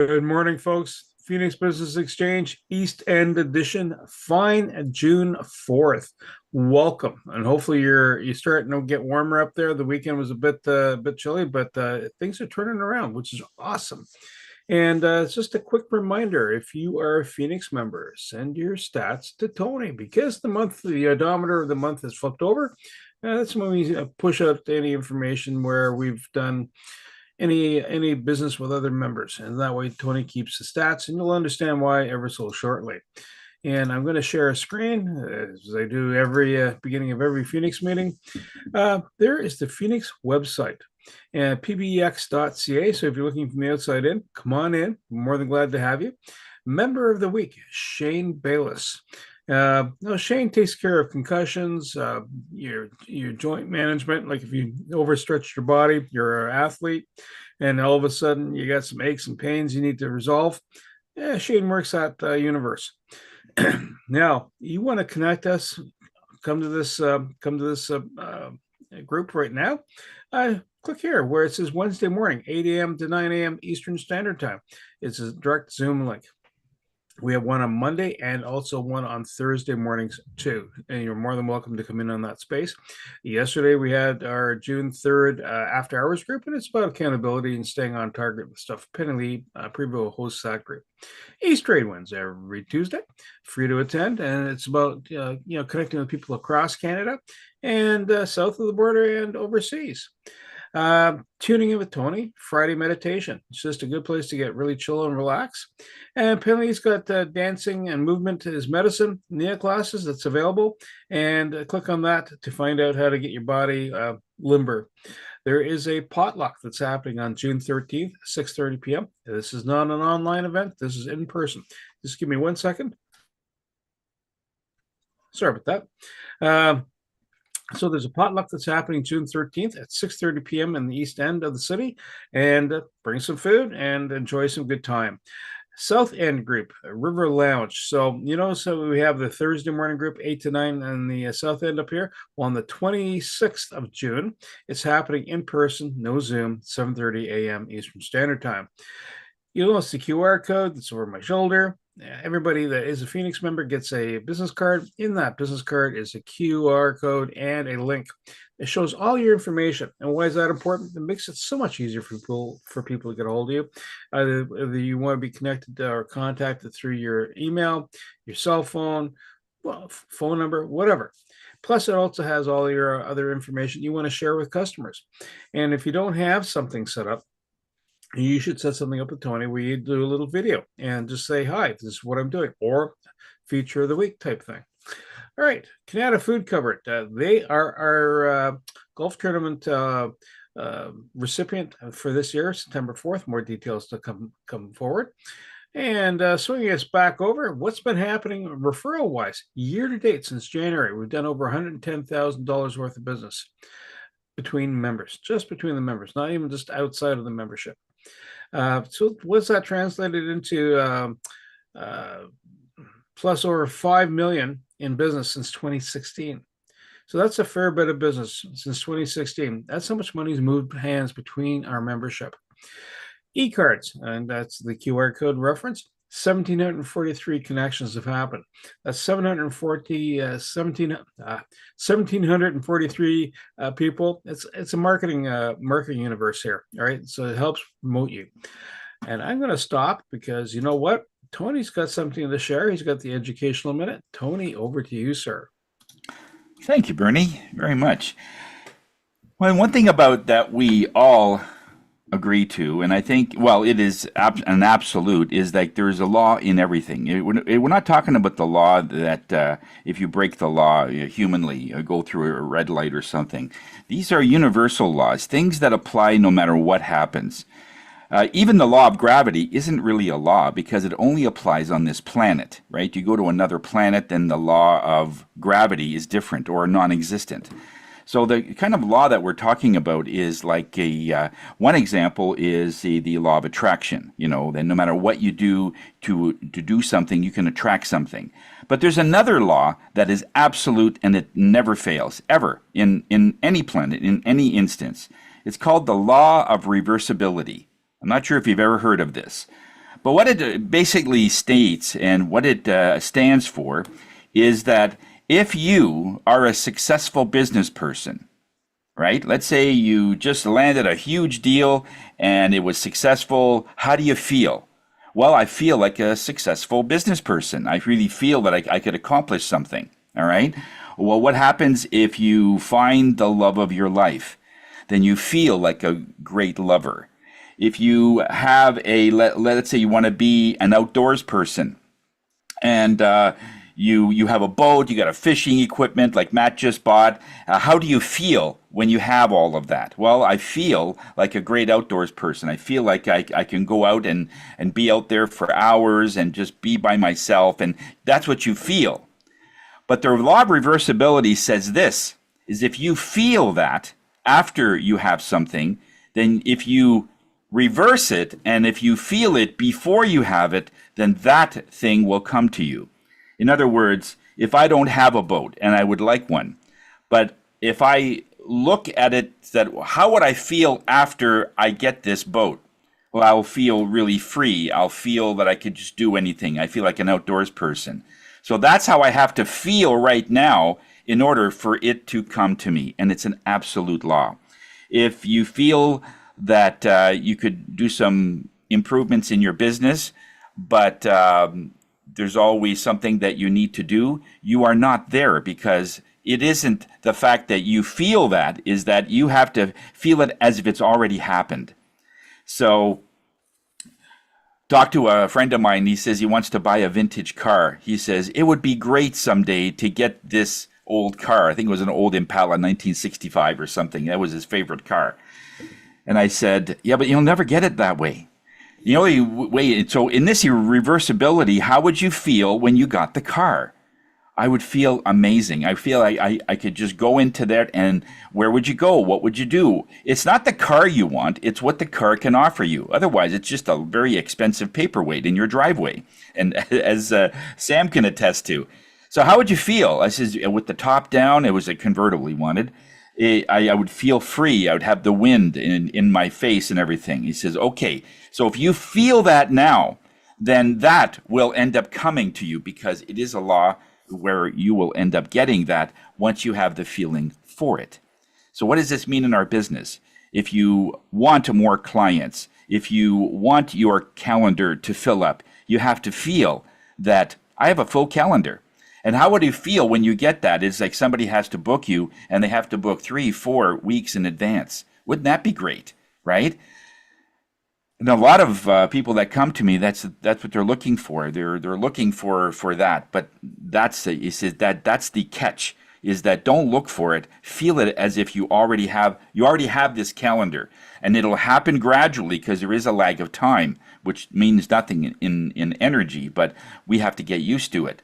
Good morning, folks. Phoenix Business Exchange East End Edition, fine June 4th. Welcome, and hopefully you're starting to get warmer up there. The weekend was a bit chilly, but things are turning around, which is awesome. And it's just a quick reminder: if you are a Phoenix member, send your stats to Tony because the odometer of the month is flipped over. That's when we push out any information where we've done any business with other members, and that way Tony keeps the stats, and you'll understand why ever so shortly. And I'm going to share a screen as I do every beginning of every Phoenix meeting. There is the Phoenix website and pbx.ca. So if you're looking from the outside in, come on in. I'm more than glad to have you. Member of the week, Shane Bayless. No, Shane takes care of concussions, your joint management. Like if you overstretch your body, you're an athlete, and all of a sudden you got some aches and pains you need to resolve. Yeah, Shane works at Universe. Now, you want to connect us? Come to this group right now. Click here where it says Wednesday morning, 8 a.m. to 9 a.m. Eastern Standard Time. It's a direct Zoom link. We have one on Monday and also one on Thursday mornings too. And you're more than welcome to come in on that space. Yesterday, we had our June 3rd after hours group, and it's about accountability and staying on target with stuff. Penny Lee Preview hosts that group. East Trade wins every Tuesday, free to attend. And it's about, connecting with people across Canada and south of the border and overseas. Tuning in with Tony, Friday meditation. It's just a good place to get really chill and relax. And Penley's got dancing and movement is medicine NEA classes that's available. And click on that to find out how to get your body limber. There is a potluck that's happening on June 13th, 6:30 p.m. This is not an online event. This is in person. Just give me 1 second. Sorry about that. So there's a potluck that's happening June 13th at 6:30 p.m. in the East End of the city, and bring some food and enjoy some good time. South End group, River Lounge. So we have the Thursday morning group, 8 to 9 in the South End up here. Well, on the 26th of June, it's happening in person, no Zoom, 7:30 a.m. Eastern Standard Time. You'll notice the QR code that's over my shoulder. Everybody that is a Phoenix member gets a business card. In that business card is a QR code and a link. It shows all your information. And why is that important? It makes it so much easier for people to get a hold of you. Either you want to be connected or contacted through your email, your cell phone, phone number, whatever. Plus, it also has all your other information you want to share with customers. And if you don't have something set up, you should set something up with Tony where you do a little video and just say, hi, this is what I'm doing, or feature of the week type thing. All right, Canada Food Covered. They are our golf tournament recipient for this year, September 4th. More details to come forward. And swinging us back over, what's been happening referral-wise? Year to date since January, we've done over $110,000 worth of business between members, just between the members, not even just outside of the membership. So what's that translated into? Plus over 5 million in business since 2016. So that's a fair bit of business since 2016. That's how much money's moved hands between our membership. E-cards, and that's the QR code reference. 1,743 connections have happened. That's 1,743 people. It's a marketing universe here. All right, so it helps promote you. And I'm going to stop because you know what? Tony's got something to share. He's got the educational minute. Tony, over to you, sir. Thank you, Bernie, very much. Well, one thing about that we all agree to, and I think, well, it is an absolute, is that there's a law in everything. We're not talking about the law that if you break the law humanly, go through a red light or something. These are universal laws, things that apply no matter what happens. Even the law of gravity isn't really a law because it only applies on this planet, right? You go to another planet, then the law of gravity is different or non-existent. So the kind of law that we're talking about is like one example is the law of attraction. That no matter what you do to do something, you can attract something. But there's another law that is absolute and it never fails, ever, in any planet, in any instance. It's called the law of reversibility. I'm not sure if you've ever heard of this, But what it basically states and what it stands for is that if you are a successful business person, right? Let's say you just landed a huge deal and it was successful. How do you feel? Well, I feel like a successful business person. I really feel that I could accomplish something. All right. Well, what happens if you find the love of your life? Then you feel like a great lover. If you have let's say you want to be an outdoors person, and you have a boat, you got a fishing equipment like Matt just bought. How do you feel when you have all of that? Well, I feel like a great outdoors person. I feel like I can go out and be out there for hours and just be by myself, and that's what you feel. But the law of reversibility says this is if you feel that after you have something, then if you reverse it and if you feel it before you have it, then that thing will come to you. In other words, if I don't have a boat and I would like one, but if I look at it that how would I feel after I get this boat? Well, I'll feel really free. I'll feel that I could just do anything. I feel like an outdoors person. So that's how I have to feel right now in order for it to come to me. And it's an absolute law. If you feel that you could do some improvements in your business, but there's always something that you need to do, you are not there because it isn't the fact that you feel that, is that you have to feel it as if it's already happened. So talked to a friend of mine. He says he wants to buy a vintage car. He says it would be great someday to get this old car. I think it was an old Impala 1965 or something. That was his favorite car. And I said, yeah, but you'll never get it that way. The only way, so in this reversibility, how would you feel when you got the car? I would feel amazing. I feel like I could just go into that, and where would you go? What would you do? It's not the car you want, it's what the car can offer you. Otherwise, it's just a very expensive paperweight in your driveway. And as Sam can attest to. So how would you feel? I says, with the top down, it was a convertible he wanted. I would feel free. I would have the wind in my face and everything. He says, okay, so if you feel that now, then that will end up coming to you because it is a law where you will end up getting that once you have the feeling for it. So what does this mean in our business? If you want more clients, if you want your calendar to fill up, you have to feel that I have a full calendar. And how would you feel when you get that? It's like somebody has to book you and they have to book 3-4 weeks in advance. Wouldn't that be great, right? And a lot of people that come to me, that's what they're looking for. They're looking for that. But that's the catch. Is that don't look for it. Feel it as if you already have this calendar, and it'll happen gradually because there is a lag of time, which means nothing in energy. But we have to get used to it.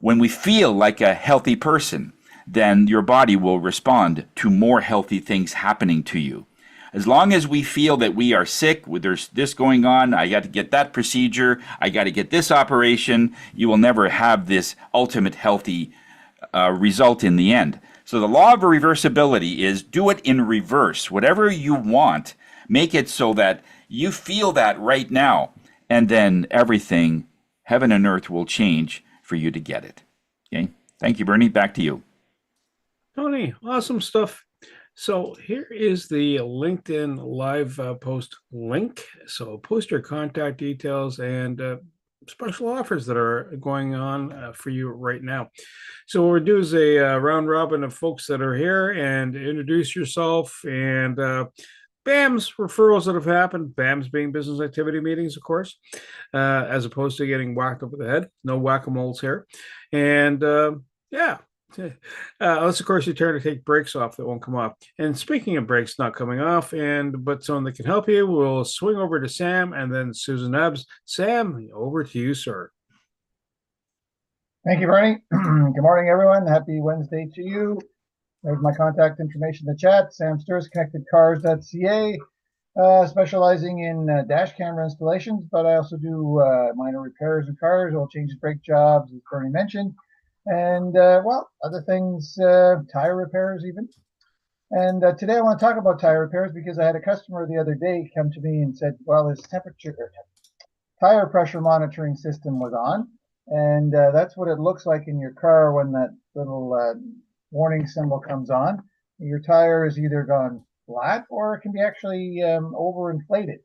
When we feel like a healthy person, then your body will respond to more healthy things happening to you. As long as we feel that we are sick, there's this going on, I got to get that procedure, I got to get this operation, you will never have this ultimate healthy result in the end. So the law of reversibility is do it in reverse. Whatever you want, make it so that you feel that right now, and then everything, heaven and earth, will change for you to get it. Okay? Thank you, Bernie. Back to you. Tony, awesome stuff. So here is the LinkedIn live post link. So post your contact details and special offers that are going on for you right now. So what we'll do is a round robin of folks that are here and introduce yourself and BAM's referrals that have happened. BAM's being business activity meetings, of course, as opposed to getting whacked over the head. No whack-a-moles here. And yeah. Unless of course you turn to take breaks off that won't come off. And speaking of breaks not coming off, but someone that can help you, we'll swing over to Sam and then Susan Ebbs. Sam, over to you, sir. Thank you, Bernie. Good morning, everyone. Happy Wednesday to you. There's my contact information in the chat. Sam Sturz, connectedcars.ca, specializing in dash camera installations, but I also do minor repairs in cars, oil changes, brake jobs, as Bernie mentioned. And, well, other things, tire repairs even. And today I want to talk about tire repairs because I had a customer the other day come to me and said, well, his tire pressure monitoring system was on. And that's what it looks like in your car when that little warning symbol comes on. Your tire is either gone flat or it can be actually overinflated.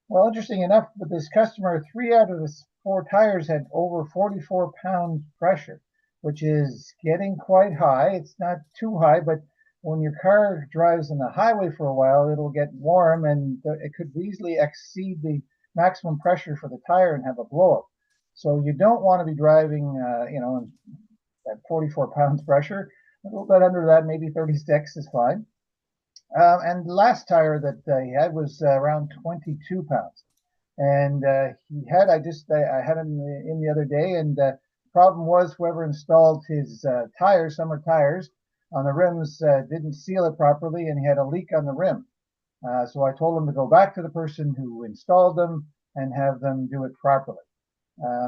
Well, interesting enough, with this customer, 3 out of the 4 tires had over 44 pounds pressure, which is getting quite high. It's not too high, but when your car drives on the highway for a while, it'll get warm and it could easily exceed the maximum pressure for the tire and have a blowout. So you don't want to be driving, at 44 pounds pressure. A little bit under that, maybe 36 is fine. And the last tire that he had was around 22 pounds. And he had, I had him in the other day, and the problem was whoever installed his tires, summer tires, on the rims didn't seal it properly, and he had a leak on the rim. So I told him to go back to the person who installed them and have them do it properly.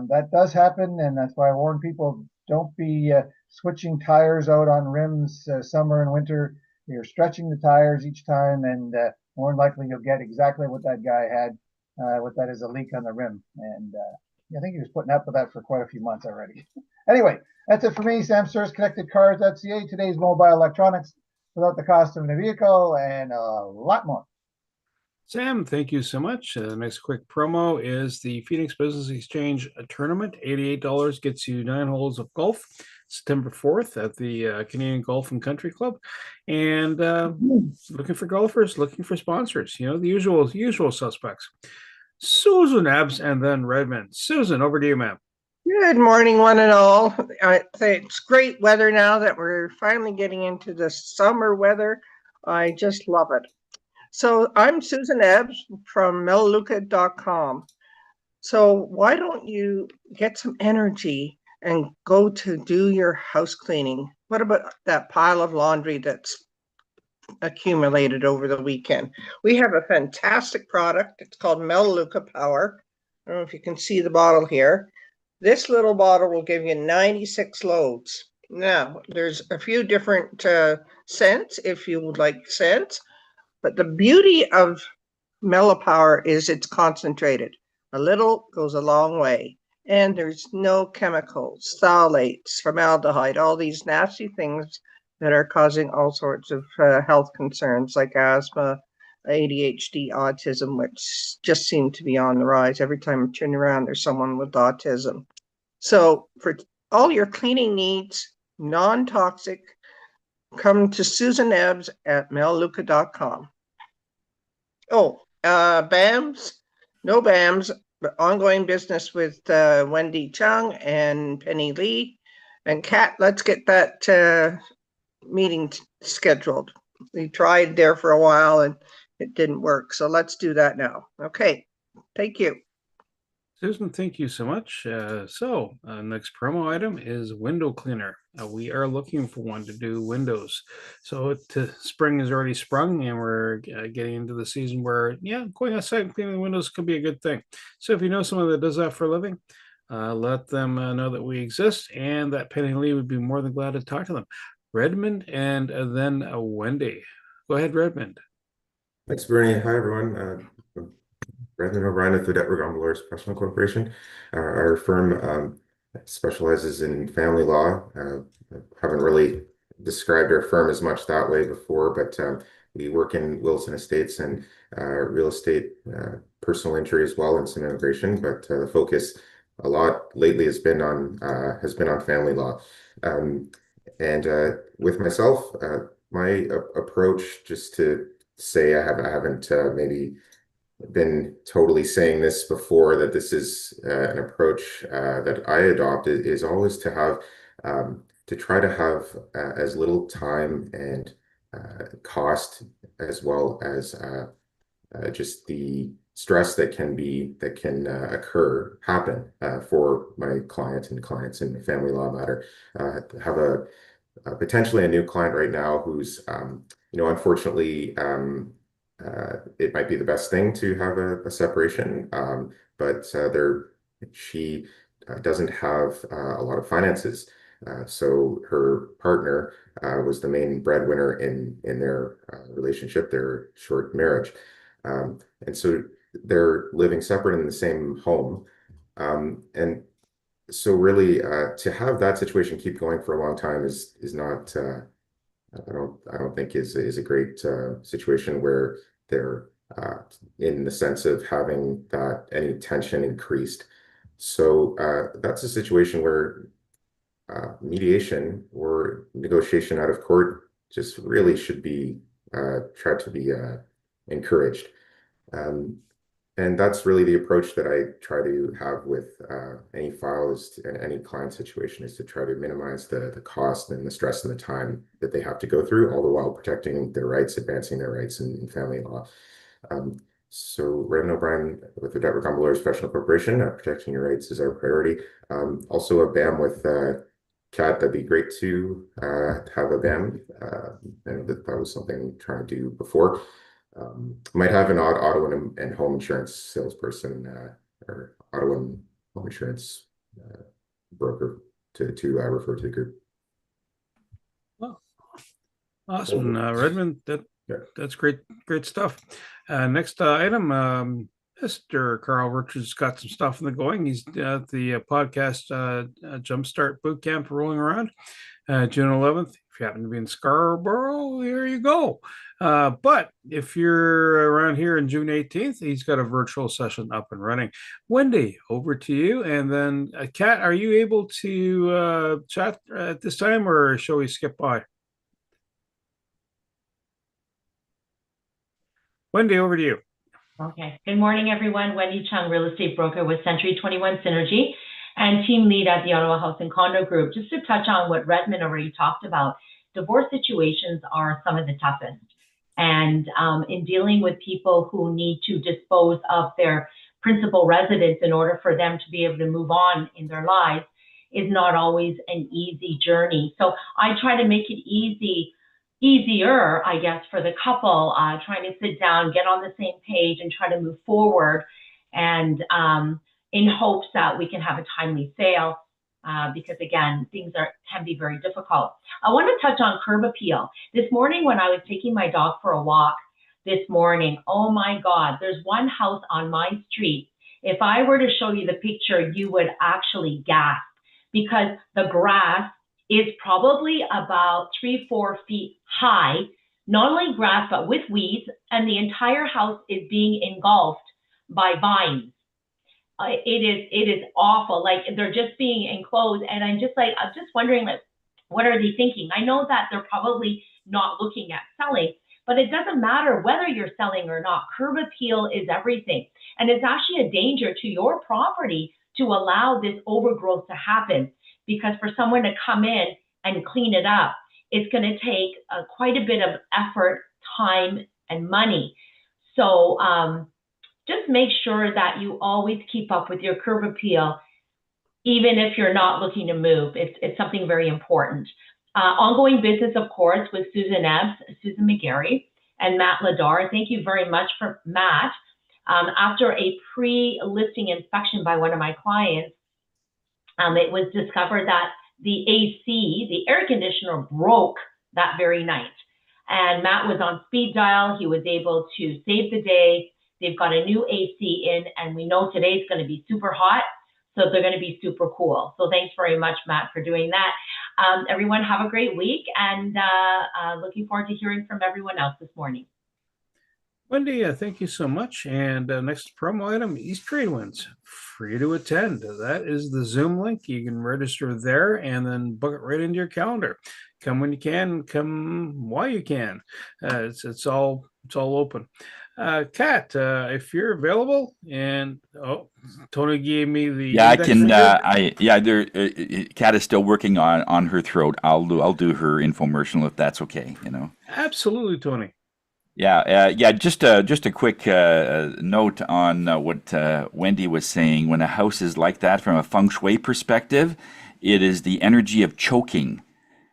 That does happen, and that's why I warn people, don't be switching tires out on rims summer and winter. You're stretching the tires each time, and more than likely you'll get exactly what that guy had, what that is, a leak on the rim. And I think he was putting up with that for quite a few months already. Anyway, that's it for me. Sam Stewart, ConnectedCars.ca, today's mobile electronics without the cost of a vehicle and a lot more. Sam, thank you so much. The next quick promo is the Phoenix Business Exchange tournament. $88 gets you 9 holes of golf, September 4th at the Canadian Golf and Country Club. And looking for golfers, looking for sponsors, the usual suspects. Susan Ebbs and then Redmond. Susan, over to you, ma'am. Good morning, one and all. It's great weather now that we're finally getting into the summer weather. I just love it. So I'm Susan Ebbs from melaleuca.com. So why don't you get some energy and go to do your house cleaning? What about that pile of laundry that's accumulated over the weekend? We have a fantastic product. It's called Melaleuca Power. I don't know if you can see the bottle here. This little bottle will give you 96 loads. Now, there's a few different scents if you would like scents. But the beauty of Melopower is it's concentrated. A little goes a long way. And there's no chemicals, phthalates, formaldehyde, all these nasty things that are causing all sorts of health concerns like asthma, ADHD, autism, which just seem to be on the rise. Every time I turn around, there's someone with autism. So for all your cleaning needs, non-toxic, come to Susan Ebbs at melaleuca.com. Oh, BAMs, no BAMs, but ongoing business with Wendy Chung and Penny Lee. And Kat, let's get that meeting scheduled. We tried there for a while and it didn't work. So let's do that now. Okay, thank you. Susan, thank you so much. Next promo item is window cleaner. We are looking for one to do windows. So spring has already sprung, and we're getting into the season where, going outside and cleaning the windows could be a good thing. So if you know someone that does that for a living, let them know that we exist, and that Penny Lee would be more than glad to talk to them. Redmond and then Wendy. Go ahead, Redmond. Thanks, Bernie. Hi, everyone. Brendan O'Brien with the Detwig Lawyers Professional Corporation. Our firm specializes in family law. Haven't really described our firm as much that way before, but we work in wills and estates and real estate, personal injury as well, and some immigration. But the focus a lot lately has been on family law. And with myself, my approach, just to say I haven't maybe been totally saying this before, that this is an approach that I adopt, is always to have to try to have as little time and cost, as well as just the stress that can happen for my clients in the family law matter. Have a potentially a new client right now who's unfortunately, it might be the best thing to have a separation, but she doesn't have a lot of finances. So her partner was the main breadwinner in their relationship, their short marriage. And so they're living separate in the same home. And so really, to have that situation keep going for a long time is not, I don't think is a great situation where they're in the sense of having that any tension increased. So that's a situation where mediation or negotiation out of court just really should be tried to be encouraged. Um, and that's really the approach that I try to have with any files and any client situation, is to try to minimize the cost and the stress and the time that they have to go through, all the while protecting their rights, advancing their rights in family law. Um, so Raymond O'Brien with the Debt Recovery Lawyers Professional Corporation, protecting your rights is our priority. Also a BAM with Kat, that'd be great to have a BAM. And that was something I'm trying to do before. Might have an auto and home insurance salesperson or auto and home insurance broker to refer to the group. Well, awesome, Redmond. That's great stuff. Next item, Mr. Carl Richards got some stuff in the going. He's at the podcast Jumpstart Bootcamp rolling around June 11th. If you happen to be in Scarborough, here you go. But if you're around here in June 18th, he's got a virtual session up and running. Wendy, over to you. And then, Kat, are you able to chat at this time, or shall we skip by? Wendy, over to you. Okay. Good morning, everyone. Wendy Chung, real estate broker with Century 21 Synergy and team lead at the Ottawa House and Condo Group. Just to touch on what Redmond already talked about, divorce situations are some of the toughest. And in dealing with people who need to dispose of their principal residence in order for them to be able to move on in their lives is not always an easy journey. So I try to make it easier, I guess, for the couple, trying to sit down, get on the same page and try to move forward, and in hopes that we can have a timely sale, because again, things can be very difficult. I want to touch on curb appeal. This morning when I was taking my dog for a walk this morning, oh my God, there's one house on my street. If I were to show you the picture, you would actually gasp, because the grass is probably about 3-4 feet high, not only grass, but with weeds, and the entire house is being engulfed by vines. It is awful. Like, they're just being enclosed, and I'm just wondering, like, what are they thinking? I know that they're probably not looking at selling, but it doesn't matter whether you're selling or not. Curb appeal is everything, and it's actually a danger to your property to allow this overgrowth to happen, because for someone to come in and clean it up, it's going to take quite a bit of effort, time, and money. So just make sure that you always keep up with your curb appeal, even if you're not looking to move. It's something very important. Ongoing business, of course, with Susan Ebbs, Susan McGarry, and Matt Ladar. Thank you very much for Matt. After a pre-listing inspection by one of my clients, it was discovered that the AC, the air conditioner, broke that very night. And Matt was on speed dial. He was able to save the day. They've got a new AC in, and we know today's going to be super hot, so they're going to be super cool. So thanks very much, Matt, for doing that. Everyone have a great week, and looking forward to hearing from everyone else this morning. Wendy, thank you so much. And next promo item, East Trade Winds, free to attend. That is the Zoom link. You can register there and then book it right into your calendar. Come when you can, come while you can. It's all open. Kat, if you're available, and Tony gave me the I can. Kat is still working on her throat. I'll do her infomercial if that's okay. Absolutely, Tony. Just a quick note on what Wendy was saying. When a house is like that, from a feng shui perspective, it is the energy of choking.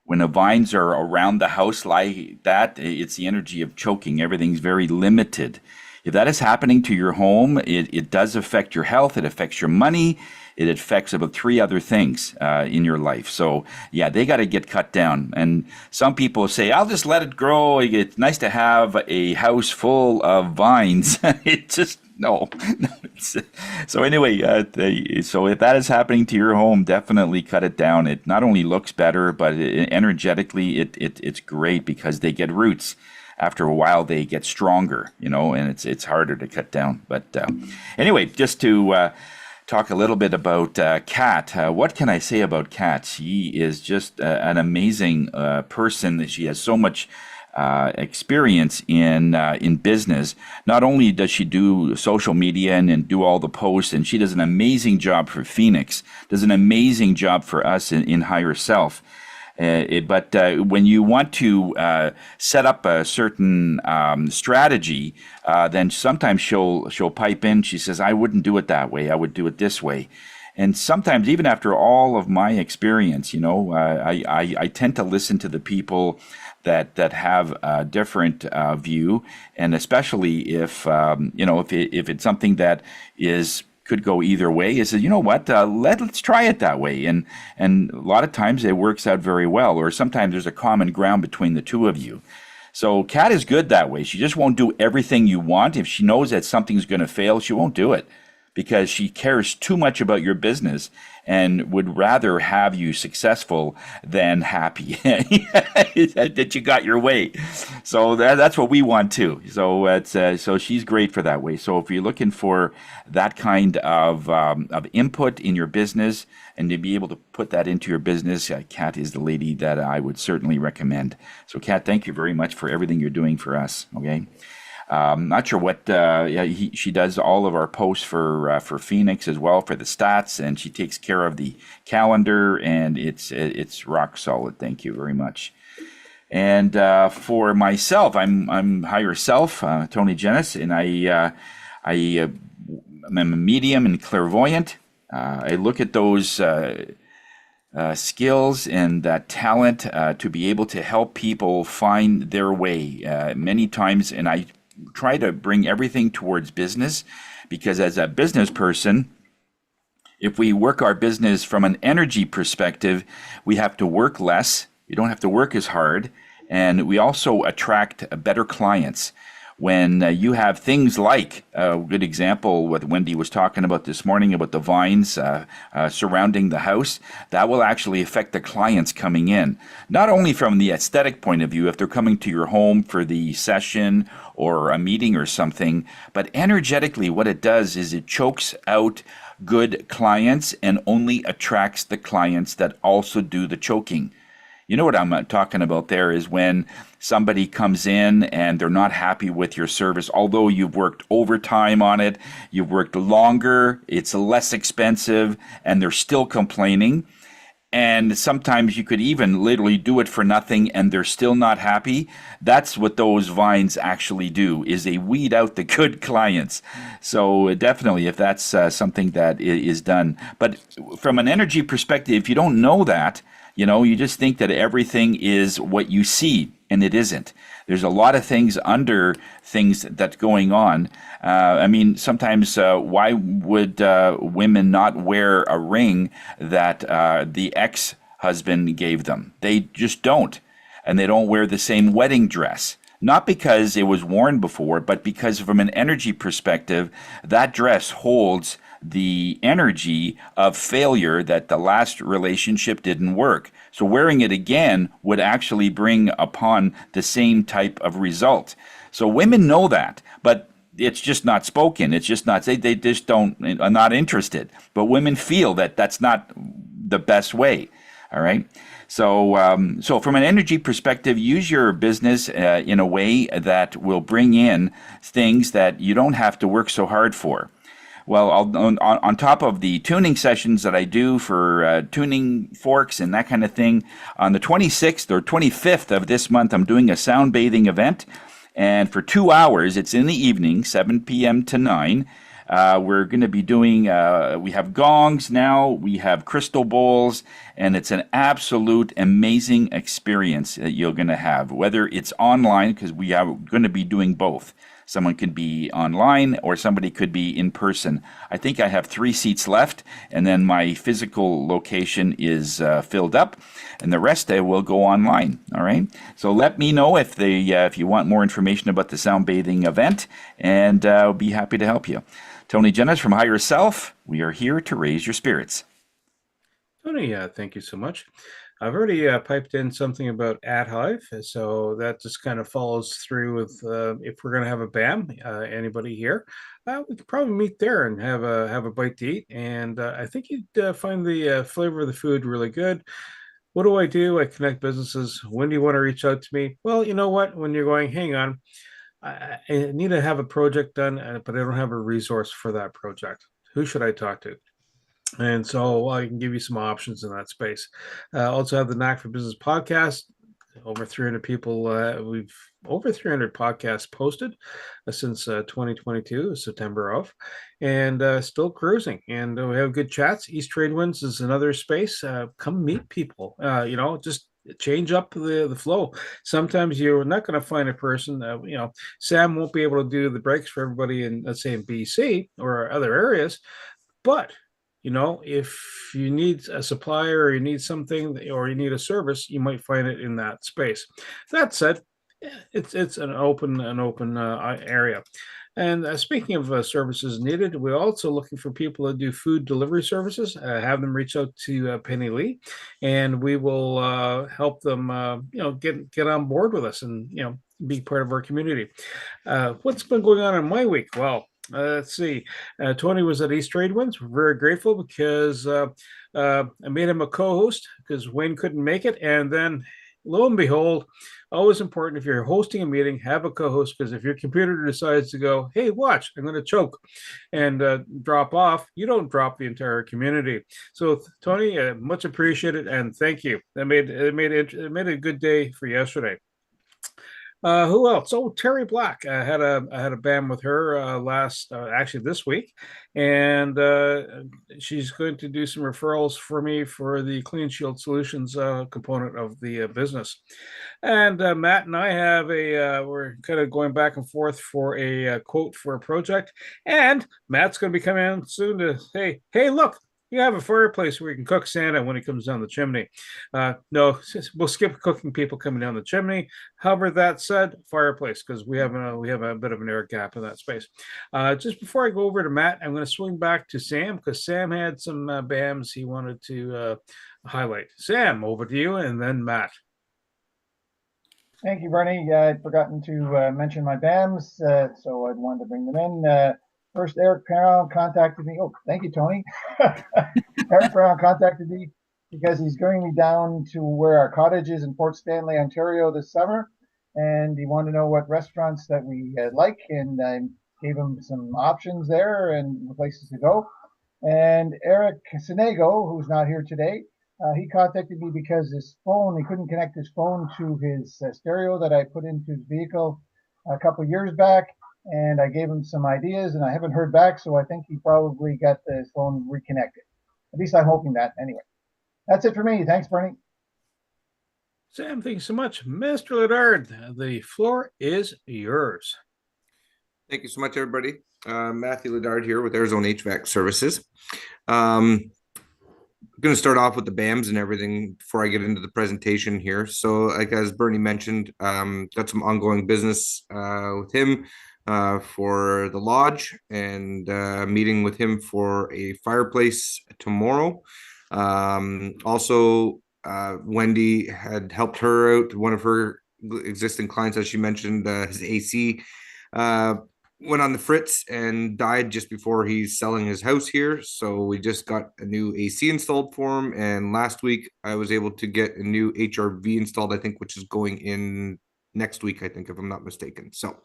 When the vines are around the house like that, it's the energy of choking. Everything's very limited. if that is happening to your home, it does affect your health. It affects your money. It affects about 3 other things in your life. So yeah, they got to get cut down. And some people say, "I'll just let it grow. It's nice to have a house full of vines." It just no. So anyway, so if that is happening to your home, definitely cut it down. It not only looks better, but energetically, it's great because they get roots. After a while, they get stronger, and it's harder to cut down. But anyway, just to talk a little bit about Kat. What can I say about Kat? She is just an amazing person. She has so much experience in business. Not only does she do social media and do all the posts, and she does an amazing job for Phoenix, does an amazing job for us in Higher Self. But when you want to set up a certain strategy, then sometimes she'll pipe in. She says, "I wouldn't do it that way. I would do it this way." And sometimes, even after all of my experience, I tend to listen to the people that have a different view, and especially if if it's something that could go either way, is that, you know what, let's try it that way. And a lot of times it works out very well, or sometimes there's a common ground between the two of you. So Kat is good that way. She just won't do everything you want. If she knows that something's going to fail, she won't do it, because she cares too much about your business and would rather have you successful than happy that you got your way. So that's what we want too. So so she's great for that way. So if you're looking for that kind of input in your business and to be able to put that into your business, Kat is the lady that I would certainly recommend. So Kat, thank you very much for everything you're doing for us. Okay. Not sure what she does all of our posts for Phoenix as well, for the stats, and she takes care of the calendar, and it's rock solid. Thank you very much. And for myself, I'm Higher Self, Tony Genis, and I'm a medium and clairvoyant. I look at those skills and that talent to be able to help people find their way many times, and I try to bring everything towards business, because as a business person, if we work our business from an energy perspective, we have to work less. You don't have to work as hard. And we also attract better clients. When you have things like a good example, what Wendy was talking about this morning about the vines surrounding the house, that will actually affect the clients coming in. Not only from the aesthetic point of view, if they're coming to your home for the session or a meeting or something, but energetically what it does is it chokes out good clients and only attracts the clients that also do the choking. You know what I'm talking about there is when somebody comes in and they're not happy with your service, although you've worked overtime on it, you've worked longer, it's less expensive, and they're still complaining. And sometimes you could even literally do it for nothing and they're still not happy. That's what those vines actually do, is they weed out the good clients. So definitely, if that's something that is done. But from an energy perspective, if you don't know that, you just think that everything is what you see, and it isn't. There's a lot of things under things that's going on. Sometimes why would women not wear a ring that the ex-husband gave them? They just don't. And they don't wear the same wedding dress. Not because it was worn before, but because from an energy perspective, that dress holds the energy of failure, that the last relationship didn't work. So wearing it again would actually bring upon the same type of result. So women know that, but it's just not spoken. It's just not, they just are not interested. But women feel that that's not the best way. All right. So from an energy perspective, use your business in a way that will bring in things that you don't have to work so hard for. Well, on top of the tuning sessions that I do for tuning forks and that kind of thing, on the 26th or 25th of this month, I'm doing a sound bathing event. And for 2 hours, it's in the evening, 7 p.m. to 9. We're going to be doing, we have gongs now, we have crystal bowls, and it's an absolute amazing experience that you're going to have, whether it's online, because we are going to be doing both. Someone could be online or somebody could be in person. I think I have 3 seats left, and then my physical location is filled up, and the rest will go online. All right. So let me know if you want more information about the sound bathing event, and I'll be happy to help you. Tony Jennis from Higher Self. We are here to raise your spirits. Tony, thank you so much. I've already piped in something about AdHive, so that just kind of follows through with if we're going to have a BAM, anybody here, we could probably meet there and have a bite to eat. And I think you'd find the flavor of the food really good. What do? I connect businesses. When do you want to reach out to me? Well, you know what? When you're going, hang on, I need to have a project done, but I don't have a resource for that project. Who should I talk to? And so I can give you some options in that space. Also have the Knack for Business podcast. Over 300 people. We've over 300 podcasts posted since 2022, September of, and still cruising. And we have good chats. East Trade Winds is another space. Come meet people. Just change up the flow. Sometimes you're not going to find a person. Sam won't be able to do the breaks for everybody in, let's say, in BC or other areas, but if you need a supplier or you need something or you need a service, you might find it in that space. That said, it's an open area. And speaking of services needed, we're also looking for people to do food delivery services. Have them reach out to Penny Lee, and we will help them, get on board with us and be part of our community. What's been going on in my week? Well, let's see. Tony was at East Trade Winds. We're very grateful because I made him a co-host because Wayne couldn't make it. And then, lo and behold, always important if you're hosting a meeting, have a co-host, because if your computer decides to go, hey, watch, I'm going to choke and drop off, you don't drop the entire community. So, Tony, much appreciated and thank you. It made a good day for yesterday. Who else? Oh, Terry Black. I had a BAM with her actually this week, and she's going to do some referrals for me for the Clean Shield Solutions component of the business. And Matt and I have we're kind of going back and forth for a quote for a project, and Matt's going to be coming in soon to say, hey, look. You have a fireplace where you can cook Santa when he comes down the chimney. No, we'll skip cooking people coming down the chimney. However, that said, fireplace, because we have a bit of an air gap in that space. Just before I go over to Matt, I'm going to swing back to Sam because Sam had some BAMs he wanted to highlight. Sam, over to you, and then Matt. Thank you, Bernie. I'd forgotten to mention my BAMs, so I wanted to bring them in. First, Eric Perron contacted me. Oh, thank you, Tony. Eric Perron contacted me because he's going me down to where our cottage is in Port Stanley, Ontario this summer. And he wanted to know what restaurants that we like. And I gave him some options there and places to go. And Eric Sinego, who's not here today, he contacted me because his phone, he couldn't connect his phone to his stereo that I put into his vehicle a couple of years back. And I gave him some ideas, and I haven't heard back, so I think he probably got his phone reconnected. At least I'm hoping that. Anyway, that's it for me. Thanks, Bernie. Sam, thank you so much. Mr. Ledard, the floor is yours. Thank you so much, everybody. Matthew Ledard here with Arizona HVAC Services. Going to start off with the BAMs and everything before I get into the presentation here. So, like as Bernie mentioned, got some ongoing business with him for the lodge and meeting with him for a fireplace tomorrow. Also, Wendy had helped her out. One of her existing clients, as she mentioned, his AC went on the fritz and died just before he's selling his house here. So we just got a new AC installed for him. And last week I was able to get a new HRV installed, I think, which is going in next week, I think, if I'm not mistaken. So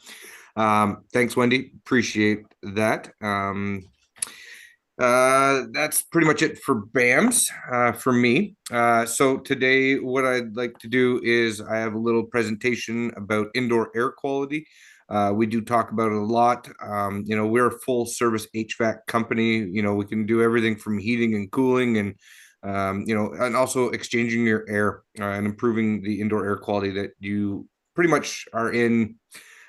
thanks, Wendy. Appreciate that. That's pretty much it for BAMs for me. So today what I'd like to do is I have a little presentation about indoor air quality. We do talk about it a lot. We're a full service HVAC company. We can do everything from heating and cooling and, and also exchanging your air and improving the indoor air quality that you pretty much are in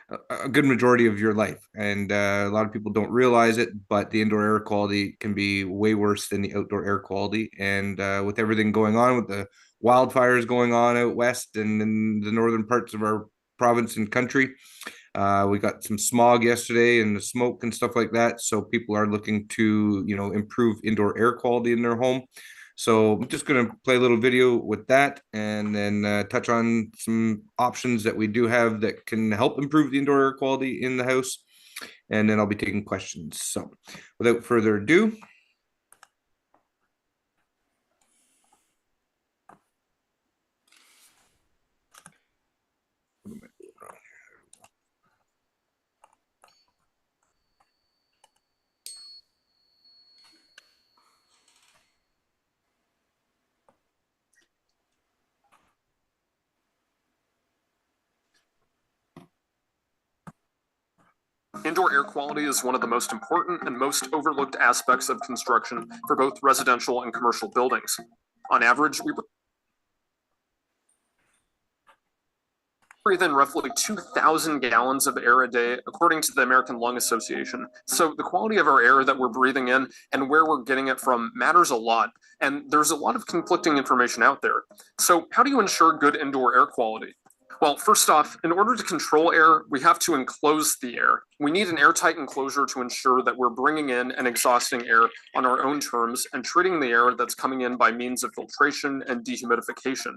a good majority of your life. And a lot of people don't realize it, but the indoor air quality can be way worse than the outdoor air quality. And with everything going on, with the wildfires going on out west and in the northern parts of our province and country, we got some smog yesterday and the smoke and stuff like that. So people are looking to, improve indoor air quality in their home. So I'm just going to play a little video with that and then touch on some options that we do have that can help improve the indoor air quality in the house. And then I'll be taking questions. So without further ado, indoor air quality is one of the most important and most overlooked aspects of construction for both residential and commercial buildings. On average, we breathe in roughly 2,000 gallons of air a day, according to the American Lung Association. So the quality of our air that we're breathing in and where we're getting it from matters a lot. And there's a lot of conflicting information out there. So how do you ensure good indoor air quality? Well, first off, in order to control air, we have to enclose the air. We need an airtight enclosure to ensure that we're bringing in and exhausting air on our own terms and treating the air that's coming in by means of filtration and dehumidification.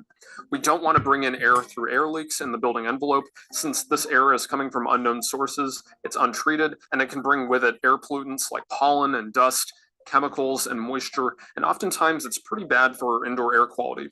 We don't want to bring in air through air leaks in the building envelope, since this air is coming from unknown sources, it's untreated, and it can bring with it air pollutants like pollen and dust, chemicals and moisture, and oftentimes it's pretty bad for indoor air quality.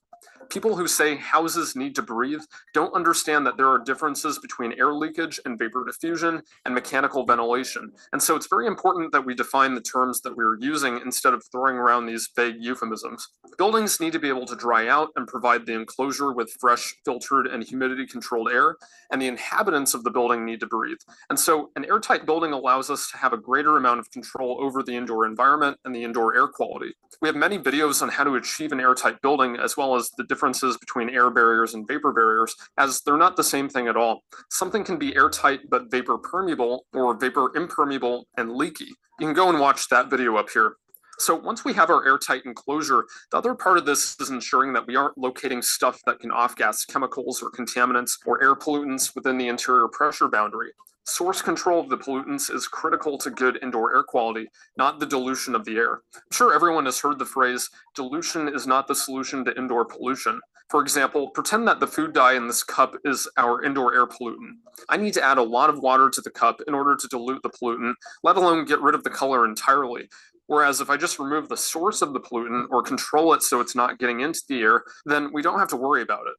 People who say houses need to breathe don't understand that there are differences between air leakage and vapor diffusion and mechanical ventilation. And so it's very important that we define the terms that we're using instead of throwing around these vague euphemisms. Buildings need to be able to dry out and provide the enclosure with fresh, filtered, and humidity controlled air, and the inhabitants of the building need to breathe. And so an airtight building allows us to have a greater amount of control over the indoor environment and the indoor air quality. We have many videos on how to achieve an airtight building, as well as the differences between air barriers and vapor barriers, as they're not the same thing at all. Something can be airtight but vapor permeable, or vapor impermeable and leaky. You can go and watch that video up here. So once we have our airtight enclosure, the other part of this is ensuring that we aren't locating stuff that can off-gas chemicals or contaminants or air pollutants within the interior pressure boundary. Source control of the pollutants is critical to good indoor air quality, not the dilution of the air. I'm sure everyone has heard the phrase, dilution is not the solution to indoor pollution. For example, pretend that the food dye in this cup is our indoor air pollutant. I need to add a lot of water to the cup in order to dilute the pollutant, let alone get rid of the color entirely. Whereas if I just remove the source of the pollutant or control it so it's not getting into the air, then we don't have to worry about it.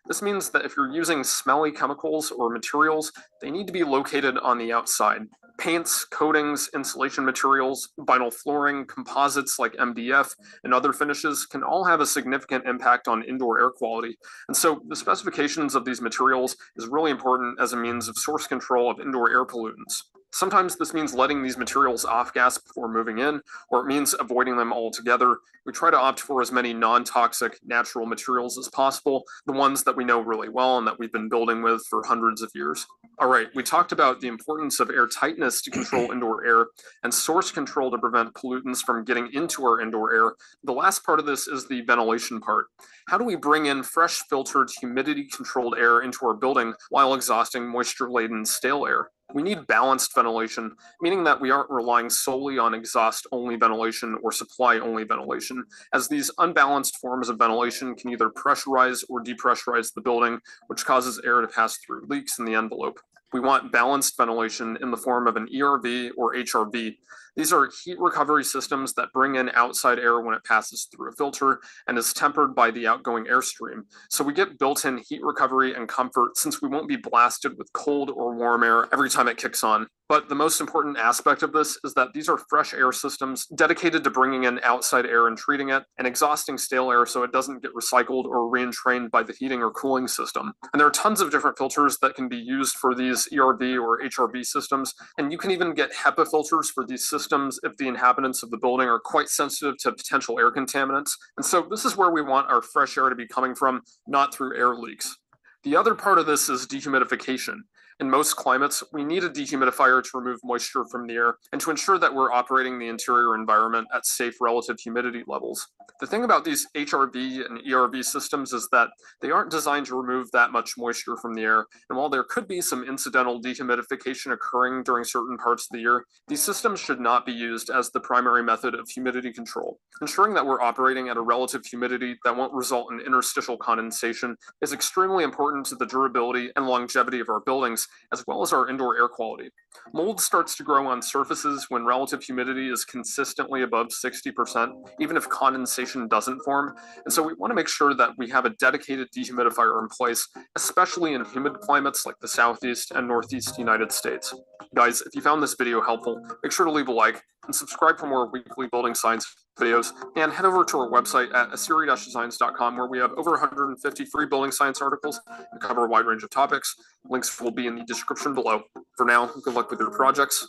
This means that if you're using smelly chemicals or materials, they need to be located on the outside. Paints, coatings, insulation materials, vinyl flooring, composites like MDF, and other finishes can all have a significant impact on indoor air quality. And so the specifications of these materials is really important as a means of source control of indoor air pollutants. Sometimes this means letting these materials off gas before moving in, or it means avoiding them altogether. We try to opt for as many non-toxic natural materials as possible, the ones that we know really well and that we've been building with for hundreds of years. All right, we talked about the importance of air tightness to control indoor air and source control to prevent pollutants from getting into our indoor air. The last part of this is the ventilation part. How do we bring in fresh, filtered, humidity-controlled air into our building while exhausting moisture-laden stale air? We need balanced ventilation, meaning that we aren't relying solely on exhaust-only ventilation or supply-only ventilation, as these unbalanced forms of ventilation can either pressurize or depressurize the building, which causes air to pass through leaks in the envelope. We want balanced ventilation in the form of an ERV or HRV. These are heat recovery systems that bring in outside air when it passes through a filter and is tempered by the outgoing airstream. So we get built-in heat recovery and comfort since we won't be blasted with cold or warm air every time it kicks on. But the most important aspect of this is that these are fresh air systems dedicated to bringing in outside air and treating it, and exhausting stale air so it doesn't get recycled or re-entrained by the heating or cooling system. And there are tons of different filters that can be used for these ERV or HRV systems, and you can even get HEPA filters for these systems if the inhabitants of the building are quite sensitive to potential air contaminants. And so this is where we want our fresh air to be coming from, not through air leaks. The other part of this is dehumidification. In most climates, we need a dehumidifier to remove moisture from the air and to ensure that we're operating the interior environment at safe relative humidity levels. The thing about these HRV and ERV systems is that they aren't designed to remove that much moisture from the air, and while there could be some incidental dehumidification occurring during certain parts of the year, these systems should not be used as the primary method of humidity control. Ensuring that we're operating at a relative humidity that won't result in interstitial condensation is extremely important to the durability and longevity of our buildings, as well as our indoor air quality. Mold starts to grow on surfaces when relative humidity is consistently above 60%, even if condensation doesn't form. And so we want to make sure that we have a dedicated dehumidifier in place, especially in humid climates like the Southeast and Northeast United States. Guys, if you found this video helpful, make sure to leave a like and subscribe for more weekly building science videos, and head over to our website at asiri-designs.com, where we have over 150 free building science articles that cover a wide range of topics. Links will be in the description below. For now, good luck with your projects.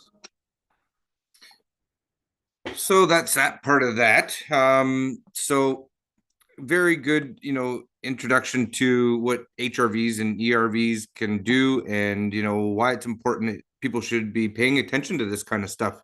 So that's that part of that. So very good, introduction to what HRVs and ERVs can do, and why it's important that people should be paying attention to this kind of stuff.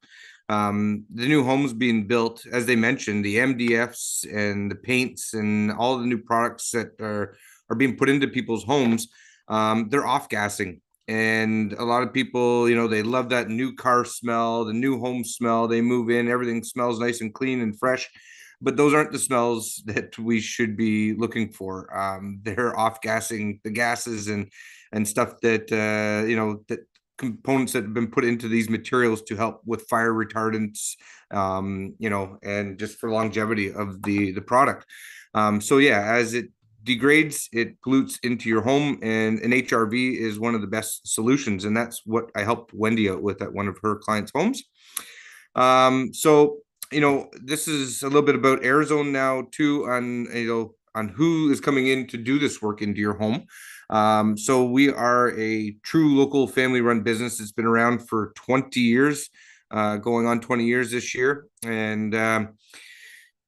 The new homes being built, as they mentioned, the MDFs and the paints and all the new products that are being put into people's homes, they're off-gassing. And a lot of people, they love that new car smell, the new home smell. They move in, everything smells nice and clean and fresh. But those aren't the smells that we should be looking for. They're off-gassing the gases and stuff that, that components that have been put into these materials to help with fire retardants, and just for longevity of the product. So yeah, as it degrades, it pollutes into your home, and an HRV is one of the best solutions. And that's what I helped Wendy out with at one of her clients' homes. So, this is a little bit about AirZone now too, on who is coming in to do this work into your home. So we are a true local family-run business. It's been around for 20 years, going on 20 years this year. And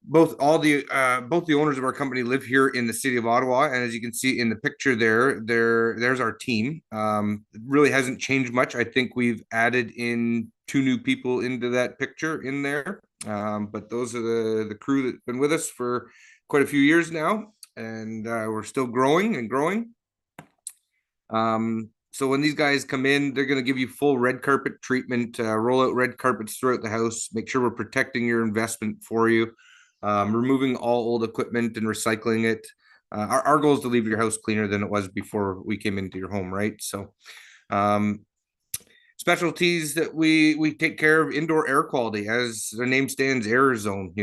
both the owners of our company live here in the city of Ottawa, and as you can see in the picture there's our team. It really hasn't changed much. I think we've added in 2 new people into that picture in there, but those are the crew that's been with us for quite a few years now, and we're still growing and growing. So when these guys come in, they're going to give you full red carpet treatment, roll out red carpets throughout the house, make sure we're protecting your investment for you, removing all old equipment and recycling it. Our goal is to leave your house cleaner than it was before we came into your home, right? So specialties that we take care of: indoor air quality, as the name stands, AirZone.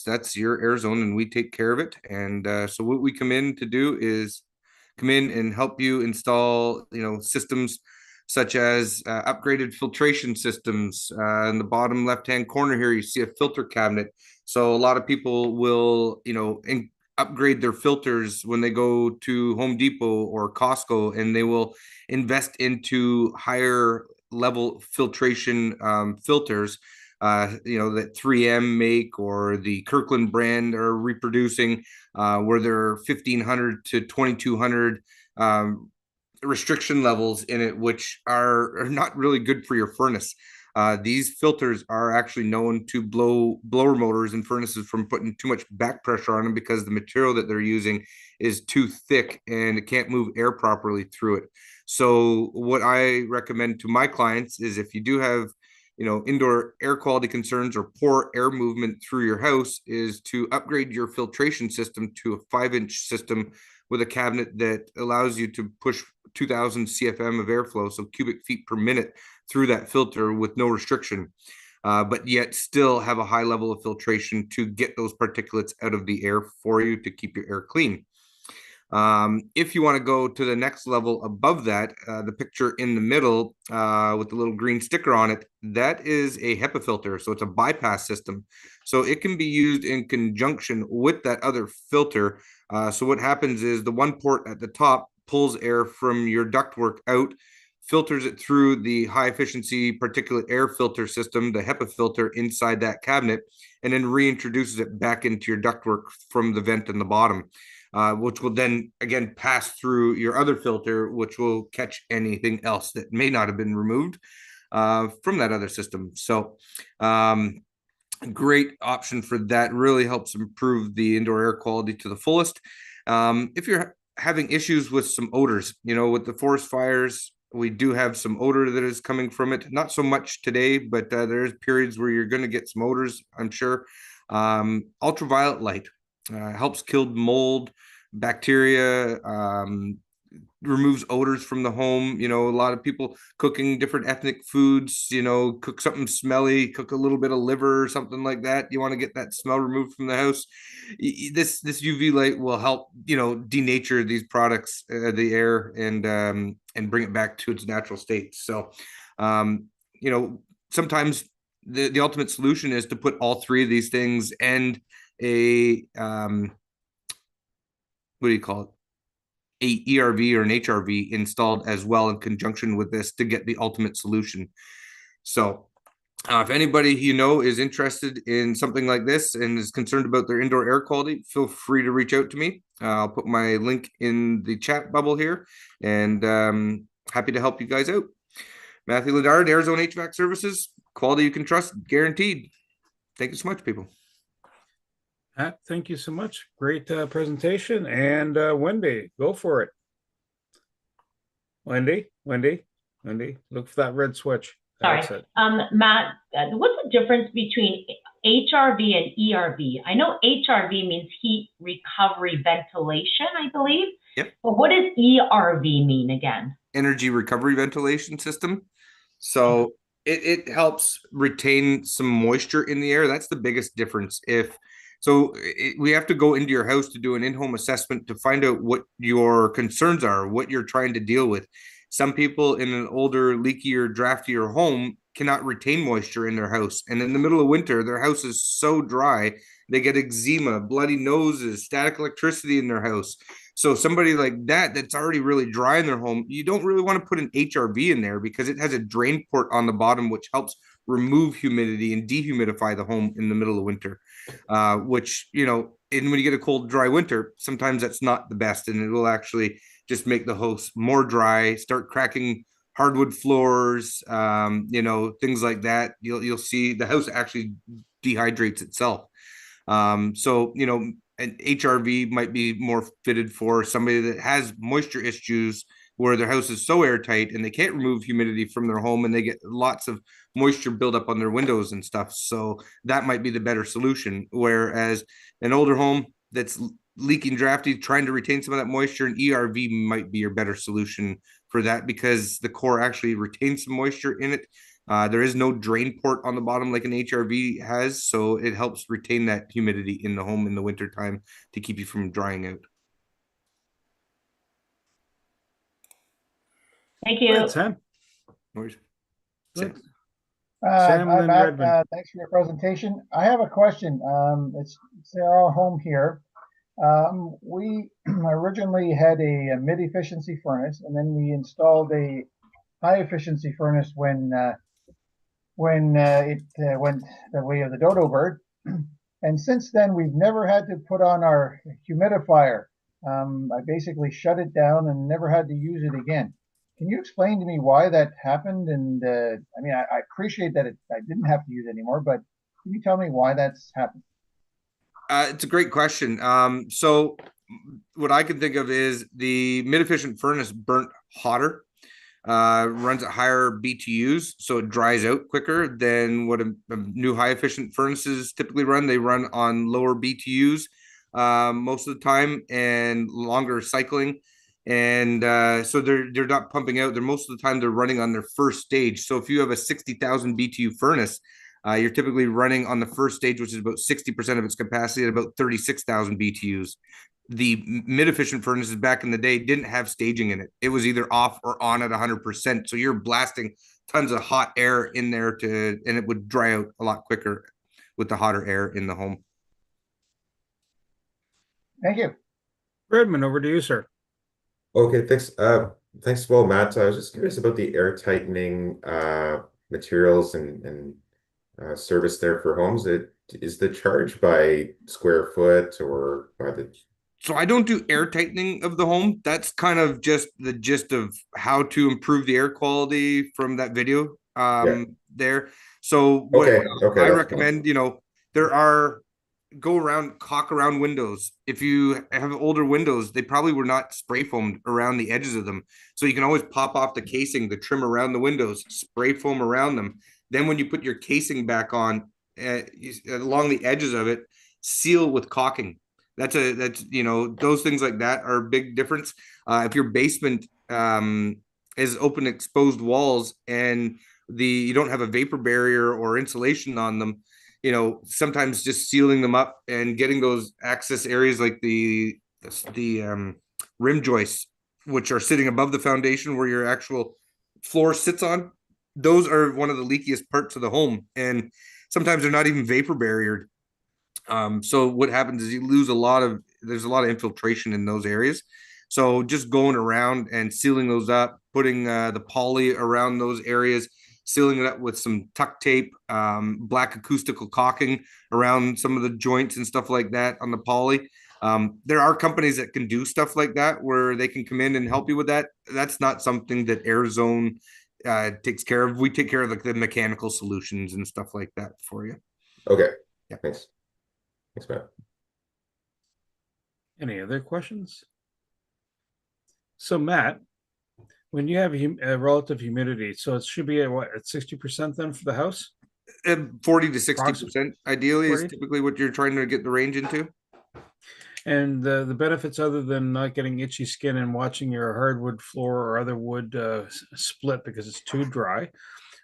That's your AirZone, and we take care of it. And so what we come in to do is come in and help you install systems such as upgraded filtration systems. In the bottom left hand corner here, you see a filter cabinet. So a lot of people will upgrade their filters when they go to Home Depot or Costco, and they will invest into higher level filtration filters that 3M make or the Kirkland brand are reproducing, where there are 1,500 to 2,200 restriction levels in it, which are not really good for your furnace. These filters are actually known to blow blower motors and furnaces from putting too much back pressure on them, because the material that they're using is too thick and it can't move air properly through it. So what I recommend to my clients is, if you do have indoor air quality concerns or poor air movement through your house, is to upgrade your filtration system to a 5-inch system with a cabinet that allows you to push 2,000 CFM of airflow, so cubic feet per minute, through that filter with no restriction, but yet still have a high level of filtration to get those particulates out of the air for you to keep your air clean. If you want to go to the next level above that, the picture in the middle with the little green sticker on it, that is a HEPA filter. So it's a bypass system. So it can be used in conjunction with that other filter. So what happens is the one port at the top pulls air from your ductwork out, filters it through the high efficiency particulate air filter system, the HEPA filter, inside that cabinet, and then reintroduces it back into your ductwork from the vent in the bottom. which will then again pass through your other filter, which will catch anything else that may not have been removed from that other system. So great option for that. Really helps improve the indoor air quality to the fullest. If you're having issues with some odors, with the forest fires, we do have some odor that is coming from it. Not so much today, but there's periods where you're going to get some odors, I'm sure. Ultraviolet light helps kill mold, bacteria, removes odors from the home. A lot of people cooking different ethnic foods, cook something smelly, cook a little bit of liver or something like that. You want to get that smell removed from the house. This UV light will help, denature these products, the air, and bring it back to its natural state. So, sometimes the ultimate solution is to put all three of these things and a what do you call it? A ERV or an HRV installed as well in conjunction with this to get the ultimate solution. So if anybody is interested in something like this and is concerned about their indoor air quality, feel free to reach out to me. I'll put my link in the chat bubble here, and happy to help you guys out. Matthew Ledard, Arizona HVAC Services, quality you can trust, guaranteed. Thank you so much, people. Thank you so much. Great presentation. And Wendy, go for it. Wendy, look for that red switch. Sorry. Matt, what's the difference between HRV and ERV? I know HRV means heat recovery ventilation, I believe. Yep. But what does ERV mean again? Energy recovery ventilation system. So it helps retain some moisture in the air. That's the biggest difference. We have to go into your house to do an in-home assessment to find out what your concerns are, what you're trying to deal with. Some people in an older, leakier, draftier home cannot retain moisture in their house. And in the middle of winter, their house is so dry, they get eczema, bloody noses, static electricity in their house. So somebody like that's already really dry in their home, you don't really want to put an HRV in there because it has a drain port on the bottom, which helps remove humidity and dehumidify the home in the middle of winter, which, and when you get a cold, dry winter, sometimes that's not the best, and it will actually just make the house more dry, start cracking hardwood floors, things like that. You'll see the house actually dehydrates itself. So, an HRV might be more fitted for somebody that has moisture issues where their house is so airtight and they can't remove humidity from their home and they get lots of moisture buildup on their windows and stuff. So that might be the better solution. Whereas an older home that's leaking drafty, trying to retain some of that moisture, an ERV might be your better solution for that because the core actually retains some moisture in it. There is no drain port on the bottom like an HRV has, so it helps retain that humidity in the home in the wintertime to keep you from drying out. Thank you. Sam. Sam, and then Matt, Redmond. thanks for your presentation. I have a question. It's our home here. We originally had a mid-efficiency furnace, and then we installed a high-efficiency furnace when it went the way of the dodo bird. And since then, we've never had to put on our humidifier. I basically shut it down and never had to use it again. Can you explain to me why that happened? And I appreciate that I didn't have to use it anymore, but can you tell me why that's happened? It's a great question. So what I can think of is the mid-efficient furnace burnt hotter, runs at higher BTUs, so it dries out quicker than what a new high-efficient furnaces typically run. They run on lower BTUs most of the time and longer cycling. And so they're not pumping out. They're most of the time they're running on their first stage. So if you have a 60,000 BTU furnace, you're typically running on the first stage, which is about 60% of its capacity at about 36,000 BTUs. The mid-efficient furnaces back in the day didn't have staging in it. It was either off or on at 100%. So you're blasting tons of hot air in there and it would dry out a lot quicker with the hotter air in the home. Thank you. Redmond, over to you, sir. Okay, thanks. Thanks as well, Matt. I was just curious about the air tightening materials and service there for homes. Is the charge by square foot or by the So I don't do air tightening of the home. That's kind of just the gist of how to improve the air quality from that video Yeah. there. So what Okay. Okay. I That's cool. recommend, there are go around caulk around windows. If you have older windows, they probably were not spray foamed around the edges of them. So you can always pop off the casing, the trim around the windows, spray foam around them. Then when you put your casing back on along the edges of it, seal with caulking. That's those things like that are a big difference. If your basement is open exposed walls and you don't have a vapor barrier or insulation on them, sometimes just sealing them up and getting those access areas like the rim joists, which are sitting above the foundation where your actual floor sits on. Those are one of the leakiest parts of the home, and sometimes they're not even vapor barriered. So what happens is you lose there's a lot of infiltration in those areas. So just going around and sealing those up, putting the poly around those areas, sealing it up with some tuck tape, black acoustical caulking around some of the joints and stuff like that on the poly. There are companies that can do stuff like that where they can come in and help you with that. That's not something that AirZone takes care of. We take care of the mechanical solutions and stuff like that for you. Okay. Yeah. Thanks. Thanks, Matt. Any other questions? So Matt, when you have relative humidity, so it should be at 60% then for the house? 40 to 60% ideally 40? is typically what you're trying to get the range into. And the benefits other than not getting itchy skin and watching your hardwood floor or other wood split because it's too dry.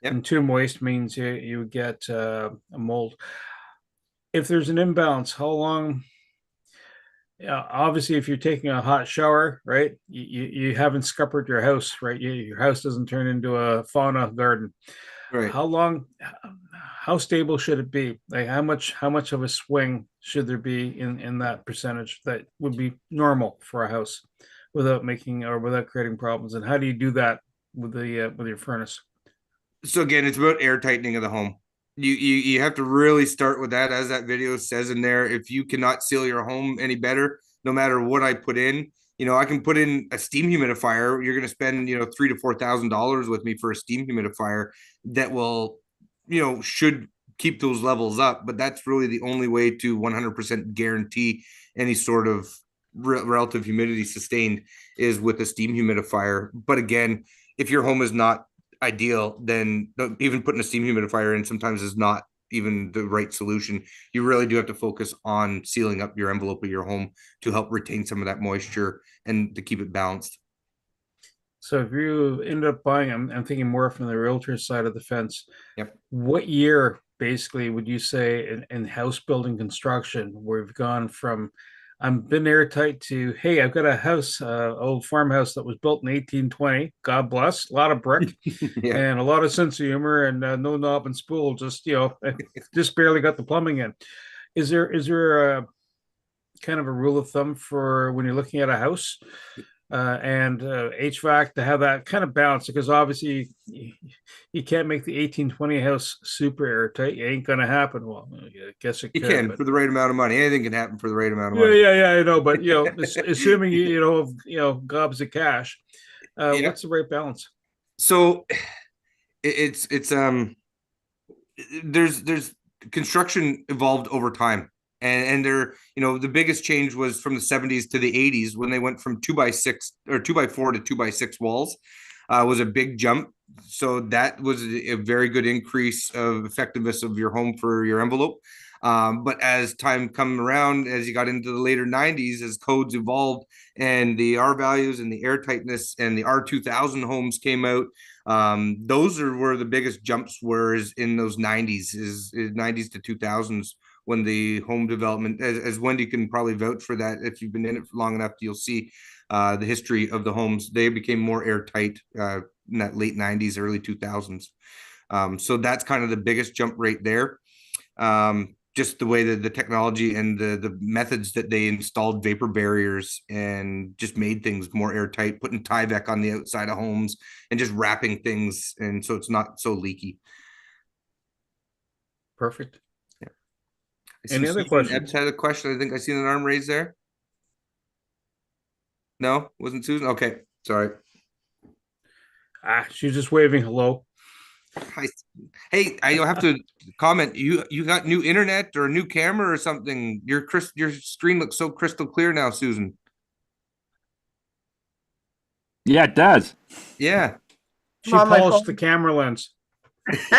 Yep. And too moist means you get a mold. If there's an imbalance, how long? Obviously, if you're taking a hot shower, right, you haven't scuppered your house, right? Your house doesn't turn into a fauna garden. Right. How long? How stable should it be? Like how much of a swing should there be in that percentage that would be normal for a house without creating problems? And how do you do that with your furnace? So again, it's about air tightening of the home. You have to really start with that, as that video says in there. If you cannot seal your home any better, no matter what I put in, I can put in a steam humidifier. You're going to spend $3,000 to $4,000 with me for a steam humidifier that will, should keep those levels up. But that's really the only way to 100% guarantee any sort of relative humidity sustained is with a steam humidifier. But again, if your home is not ideal, then even putting a steam humidifier in sometimes is not even the right solution. You really do have to focus on sealing up your envelope of your home to help retain some of that moisture and to keep it balanced. So if you end up buying, I'm thinking more from the realtor side of the fence. Yep. What year basically would you say in house building construction where we've gone from I'm been airtight to hey, I've got a house, old farmhouse that was built in 1820. God bless, a lot of brick Yeah. and a lot of sense of humor and no knob and spool. Just just barely got the plumbing in. Is there a kind of a rule of thumb for when you're looking at a house? And HVAC to have that kind of balance because obviously you can't make the 1820 house super airtight. It ain't gonna happen. Well, I guess it You could, can but for the right amount of money. Anything can happen for the right amount of yeah, money. yeah, I know. But assuming gobs of cash, Yeah. what's the right balance? So it's there's construction evolved over time. And the biggest change was from the 70s to the 80s when they went from 2x6 or 2x4 to 2x6 walls. Was a big jump. So that was a very good increase of effectiveness of your home for your envelope. But as time come around, as you got into the later 90s, as codes evolved and the R values and the air tightness and the R2000 homes came out, those are where the biggest jumps were is in those 90s, is 90s to 2000s when the home development, as Wendy can probably vouch for that, if you've been in it for long enough, you'll see the history of the homes. They became more airtight in that late 90s, early 2000s. So that's kind of the biggest jump right there. Just the way that the technology and the methods that they installed vapor barriers and just made things more airtight, putting Tyvek on the outside of homes and just wrapping things. And so it's not so leaky. Perfect. Yeah. Any other Susan questions? Ebbs had a question. I think I seen an arm raised there. No, wasn't Susan? Okay, sorry. She's just waving hello. Hi. Hey, I have to comment. You got new internet or a new camera or something? Your screen looks so crystal clear now, Susan. Yeah, it does. Yeah. She I'm on my polished the phone. camera lens.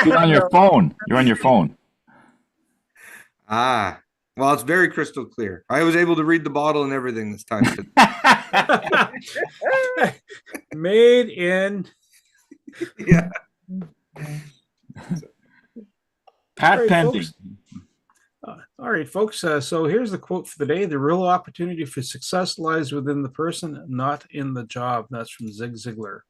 You're on your No. phone. You're on your phone. Ah, well, it's very crystal clear. I was able to read the bottle and everything this time. Made in. Yeah. Pat Right, pending. folks. All right, folks. So here's the quote for the day. The real opportunity for success lies within the person, not in the job. That's from Zig Ziglar.